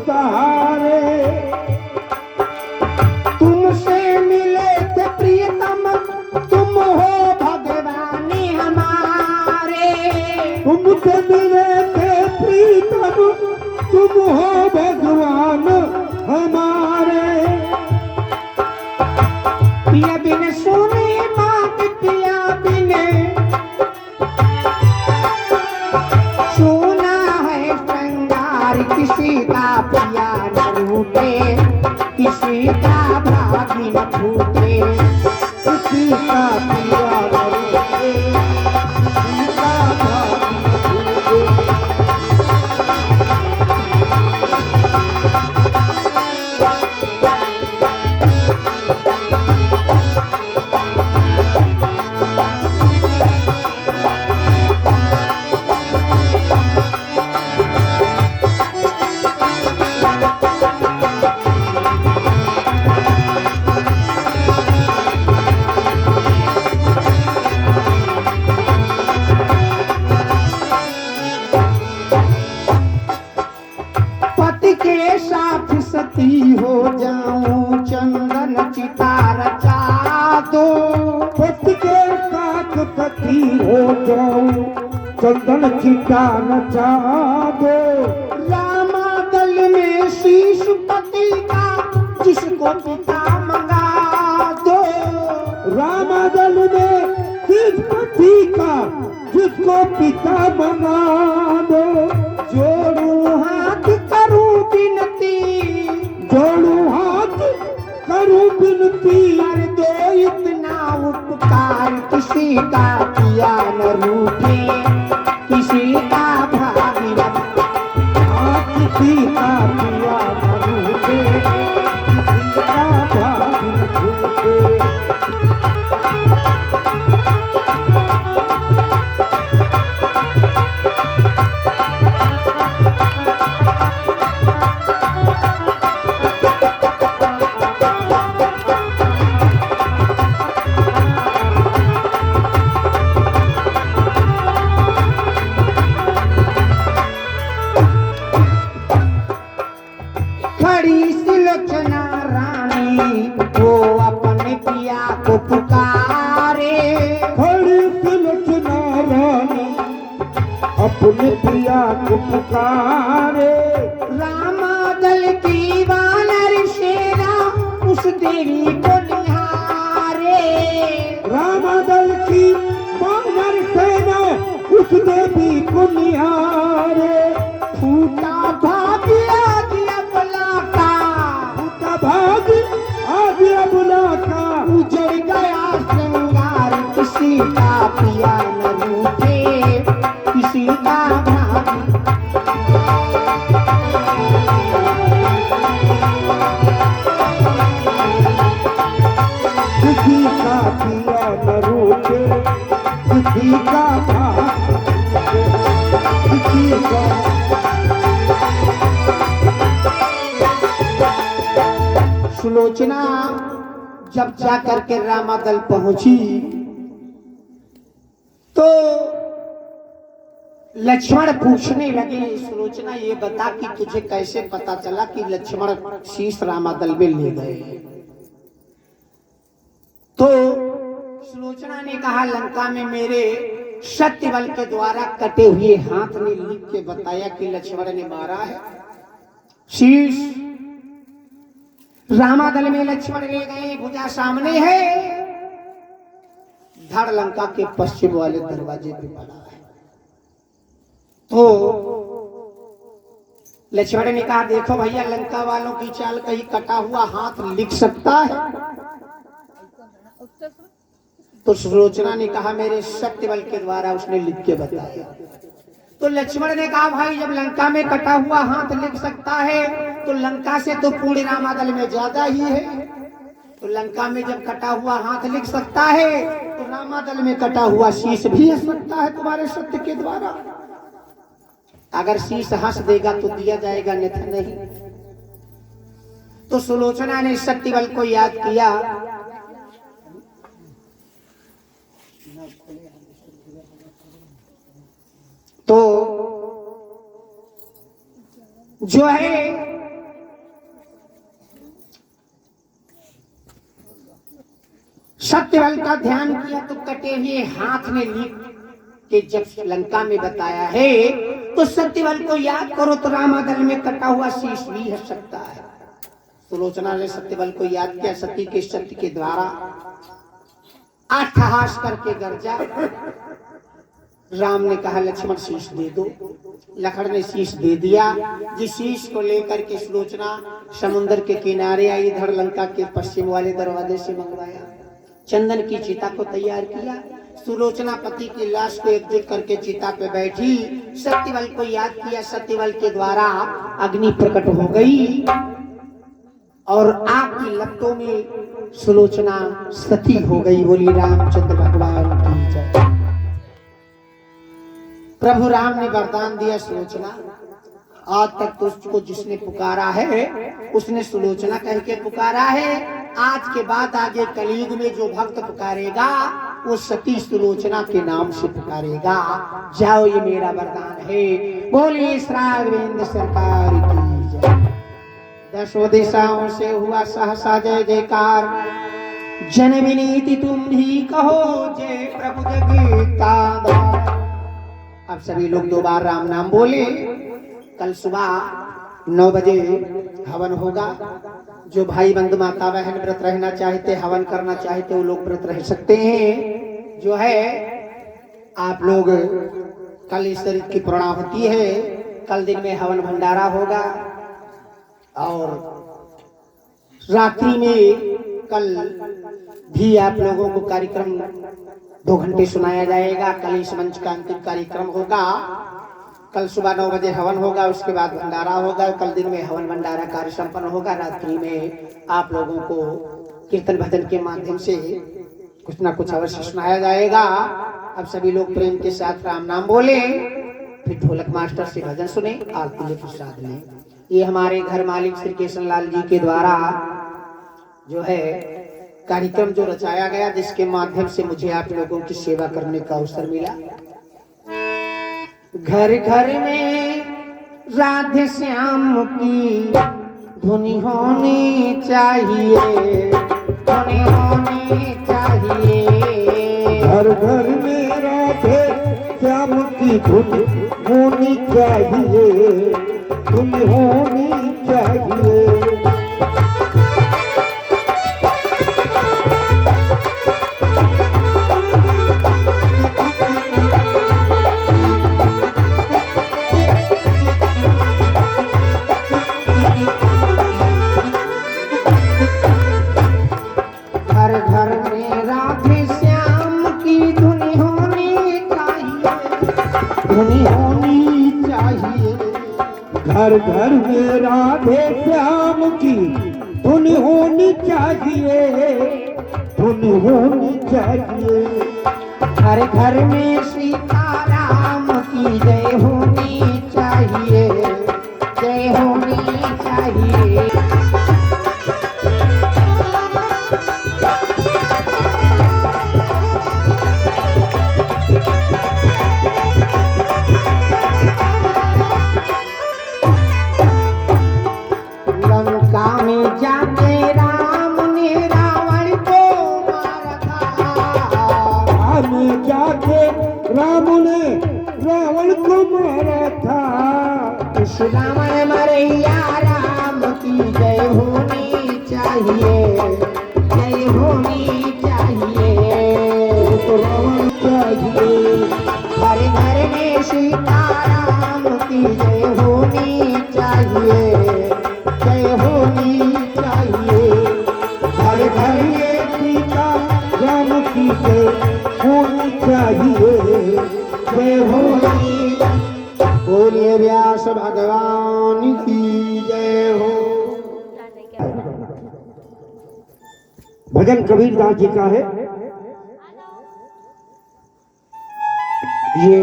सहारे तुमसे मिले थे प्रियतम, तुम हो भगवान हमारे। तुमसे मिले थे प्रीतम, तुम हो भगवान हमारे। पिया बिन सोने मात, पिया बिन सोना है श्रृंगार। किसी का पिया न रूठे, किसी का भागी न फूटे। किसी का पिया न रूठे, किसी का भाग न फूटे। पति के साथ सती हो जाऊं, चंदन चिता रचा दो। पति के साथ सती हो जाऊं, चंदन चिता नचा दो। रामादल में शीश पति का, जिसको पिता मंगा दो। रामादल में किस पति का, जिसको पिता बना दो। जोड़ू हाथ करूं विनती, जोड़ू हाथ करूं विनती। कर दो इतना उपकार। किसी का किया न रूठे, किसी का भागी न किसी का पिया न रूठे, किसी का भाग न फूटे। खड़ी सुलोचना रानी, वो अपने पिया को पुकारे। खड़ी सुलोचना रानी अपने प्रिया को पुकारे। रामादल की वानर सेना, उस देवी को निहारे। रामादल की वानर सेना उस देवी को निहारे। फूटा भाग्य दिया बला का, उनका भाग आ गया बुला का। उजड़ गया श्रृंगार। किसी का पिया न रूठे, किसी का भागी। किसी का पिया न रूठे, किसी का भाग, किसी का। सुलोचना जब जा करके रामादल पहुंची, तो लक्ष्मण पूछने लगे, सुलोचना ये बता कि तुझे कैसे पता चला कि लक्ष्मण शीश रामादल में ले गए। तो सुलोचना ने कहा, लंका में मेरे सत्य बल के द्वारा कटे हुए हाथ ने लिख के बताया कि लक्ष्मण ने मारा है। शीश रामादल में लक्ष्मण ले गए, भुजा सामने है, धड़ लंका के पश्चिम वाले दरवाजे पे पड़ा है। तो लक्ष्मण ने कहा, देखो भैया, लंका वालों की चाल कहीं कटा हुआ हाथ लिख सकता है। तो सुलोचना ने कहा, मेरे सत्य बल के द्वारा उसने लिख के बताया। तो लक्ष्मण ने कहा, भाई जब लंका में कटा हुआ हाथ लिख सकता है, तो लंका से तो पूर्ण रामादल में ज्यादा ही है। तो लंका में जब कटा हुआ हाथ लिख सकता है, तो रामादल में कटा हुआ शीश भी हंस सकता है तुम्हारे सत्य के द्वारा। अगर शीश हंस देगा तो दिया जाएगा, अन्यथा नहीं। तो सुलोचना ने सत्य बल को याद किया। तो जो है सत्यवल का ध्यान किया तो कटे हुए हाथ में लिख के जब लंका में बताया है तो सत्यवल को याद करो तो रामादल में कटा हुआ शीश भी हट सकता है। सुलोचना ने सत्यवल को याद किया, सती के शक्ति के द्वारा अट्ठहास करके गरजा। राम ने कहा लक्ष्मण शीश दे दो, लखन ने शीश दे दिया। जिस शीश को लेकर के सुलोचना समुद्र के किनारे आई, इधर लंका के पश्चिम वाले दरवाजे से मंगवाया, चंदन की चिता को तैयार किया। सुलोचना पति की लाश को एकजुट करके चिता पे बैठी, सत्यवल को याद किया, सत्यवल के द्वारा अग्नि प्रकट हो गई और आग की लपटों में सुलोचना सती हो गई। बोली रामचंद्र भगवान की जय। प्रभु राम ने वरदान दिया, सुलोचना आज तक तो उसको जिसने पुकारा है उसने सुलोचना कह के पुकारा है। आज के बाद आगे कलयुग में जो भक्त पुकारेगा वो सती सुलोचना के नाम से पुकारेगा। जाओ, ये मेरा वरदान है। बोलिए राघवेंद्र सरकार की जय। दसों दिशाओं से हुआ सहसा जय जयकार, जन विनीति तुम भी कहो जय प्रभु जगताधार। अब सभी लोग 2 बार राम नाम बोले। कल सुबह 9 बजे हवन होगा। जो भाई बंधु माता बहन व्रत रहना चाहते, हवन करना चाहते, वो लोग व्रत रह सकते हैं। जो है आप लोग कल इस शरीर की पूर्णाहुति है, कल दिन में हवन भंडारा होगा और रात्रि में कल भी आप लोगों को कार्यक्रम 2 घंटे सुनाया जाएगा। कल इस मंच का अंतिम कार्यक्रम होगा। कल सुबह 9 बजे हवन होगा, उसके बाद भंडारा होगा। कल दिन में हवन भंडारा कार्य संपन्न होगा। रात्रि में आप लोगों को कीर्तन भजन के माध्यम से कुछ ना कुछ अवश्य सुनाया जाएगा। अब सभी लोग प्रेम के साथ राम नाम बोले, फिर ढोलक मास्टर से भजन सुने, आरती ले प्रसाद लें। ये हमारे घर मालिक श्री केशन लाल जी के द्वारा जो है कार्यक्रम जो रचाया गया, जिसके माध्यम से मुझे आप लोगों की सेवा करने का अवसर मिला। घर घर में राधे श्याम की धुनी होनी चाहिए, धुनी होनी चाहिए। घर घर में राधे श्याम की धुन होनी चाहिए, धुन होनी चाहिए। घर घर में राधे श्याम की धुन होनी चाहिए, धुन होनी चाहिए। घर घर में सीताराम की जय होनी चाहिए, जय होनी चाहिए। रावण मरैया राम की जय होनी चाहिए, जय होनी चाहिए। रावण चाहिए। घर घर में सीताराम की जय होनी चाहिए, जय होनी चाहिए। घर घर में सीता राम की जय होनी चाहिए, जय होनी। बोलिए व्यास भगवान की जय हो। भजन कबीर दास जी का है। ये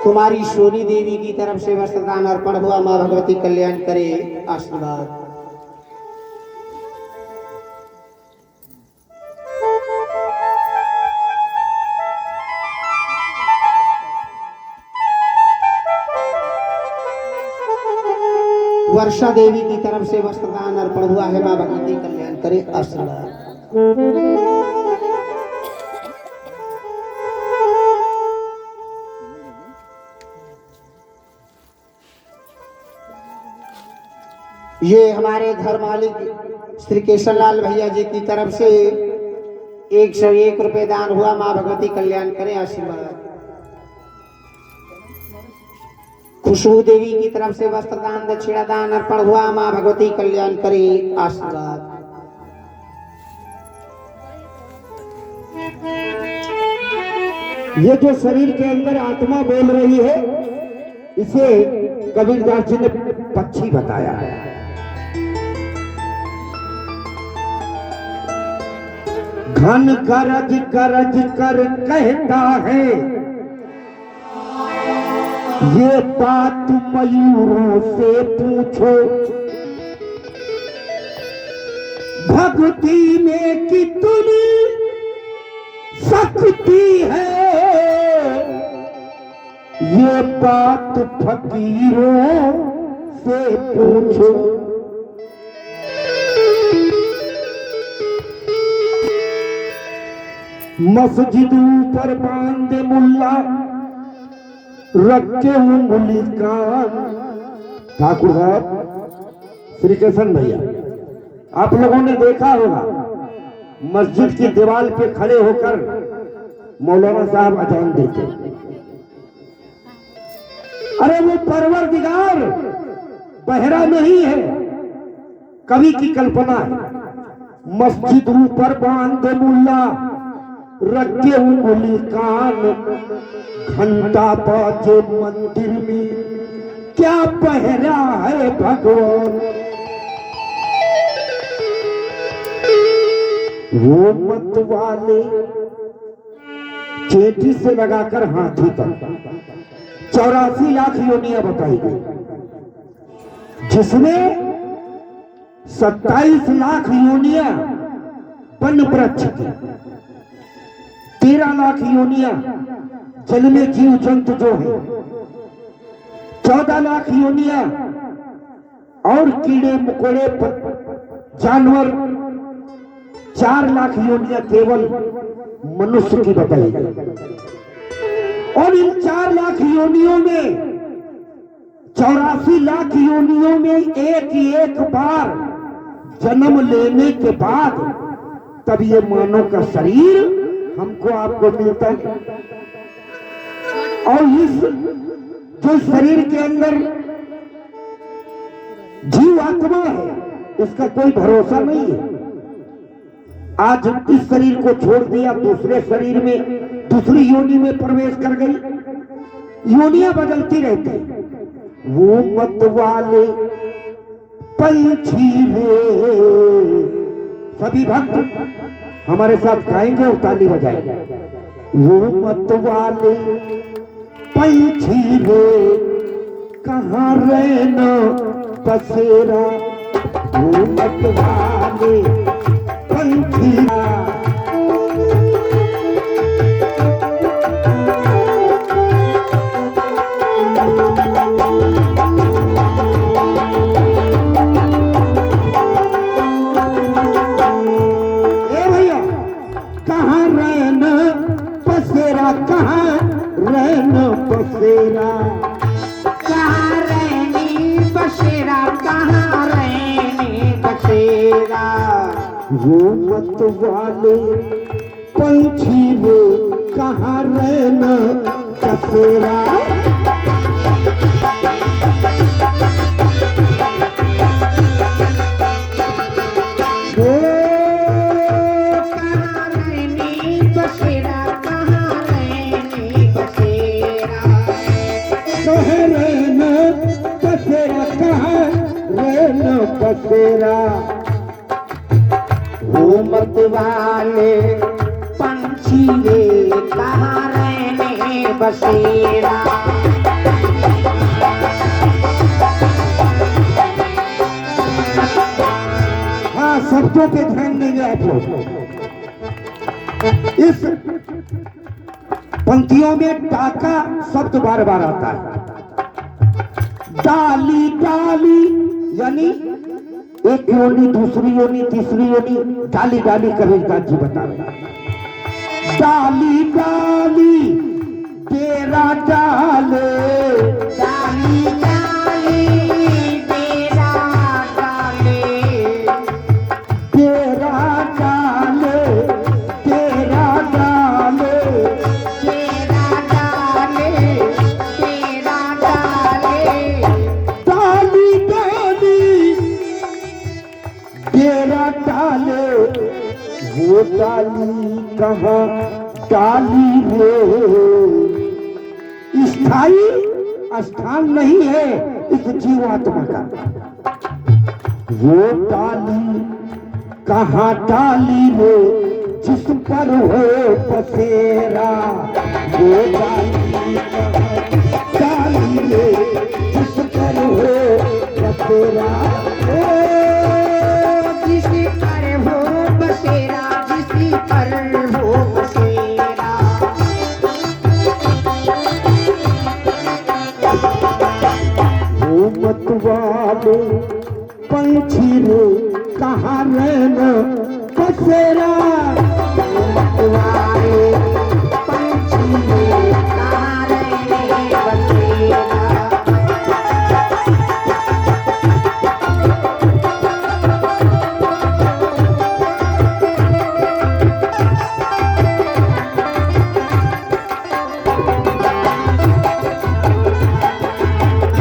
कुमारी सोनी देवी की तरफ से वस्त्रदान अर्पण हुआ। माँ भगवती कल्याण करे, आशीर्वाद। वर्षा देवी की तरफ से वस्त्रदान अर्पण हुआ है। माँ भगवती कल्याण करे। आशीर्वाद। ये हमारे घर मालिक श्री केशरलाल भैया जी की तरफ से 101 रुपए दान हुआ। माँ भगवती कल्याण करें। आशीर्वाद। खुशबू देवी की तरफ से वस्त्र दान दक्षिणा दान अर्पण हुआ। माँ भगवती कल्याण करे। आशीर्वाद। ये जो शरीर के अंदर आत्मा बोल रही है, इसे कबीरदास जी ने पक्षी बताया है। घन गरज गरज कर कहता है, ये बात मयूरों से पूछो, भक्ति में कितनी शक्ति है, ये बात फकीरों से पूछो। मस्जिदों पर बांधे मुल्ला, रखे उंगली कान। ठाकुर साहब, श्री कृष्ण भैया, आप लोगों ने देखा होगा मस्जिद की दीवार पे खड़े होकर मौलाना साहब अजान देते। अरे वो परवरदिगार बहरा नहीं है, कवि की कल्पना है। मस्जिदों पर बांधे मुल्ला, रखे उंगली कान, घंटा बाजे मंदिर में, क्या पहरा है भगवान। वो मत वाले चेटी से लगाकर हाथी तक 84 लाख योनियां बताई गई, जिसमें 27 लाख योनियां वन वृक्ष की, 13 लाख योनियां जल में जीव जंतु जो है, 14 लाख योनियां और कीड़े मकोड़े जानवर, 4 लाख योनियां केवल मनुष्य की बताई गई। और इन 4 लाख योनियों में 84 लाख योनियों में एक बार जन्म लेने के बाद तब ये मानव का शरीर हमको आपको मिलता है। और इस जो शरीर के अंदर जीव आत्मा है, इसका कोई भरोसा नहीं है। आज इस शरीर को छोड़ दिया, दूसरे शरीर में, दूसरी योनि में प्रवेश कर गई। योनियां बदलती रहती। वो मत वाले पंछी रे, सभी भक्त हमारे साथ गाएंगे और ताली बजाएंगे। वो मत वाले पंछी रे, कहाँ रहना बसेरा। वो मत वाले पंछी, कहाँ रहना बसेरा, कहाँ रहनी बसेरा, कहाँ रहनी बसेरा। वो मत वाले पंछी वो कहाँ रहना बसेरा। बसेरा वो मत वाले पंछी रे, कहाँ रहने बसेरा। हाँ, शब्दों पे ध्यान देंगे आप लोग। इस पंक्तियों में डाका शब्द बार बार आता है। डाली डाली यानी एक योनि, दूसरी योनि, तीसरी योनि, डाली डाली कबीरदास जी बता रहे। डाली डाली तेरा डाले, डाली डाली तेरा डाले, तेरा डाले, तेरा डाले, तेरा डाले, तेरा डाले, डाली डाली तेरा डाले, वो डाली कहाँ डाली रे। स्थायी स्थान नहीं है इस जीवात्मा का। वो डाली कहाँ डाली रे जिस पर हो बसेरा। वो डाली कहाँ डाली रे जिस पर हो बसेरा। जिस पर हो बसेरा, जिस पर हो बसेरा। वो मतवाला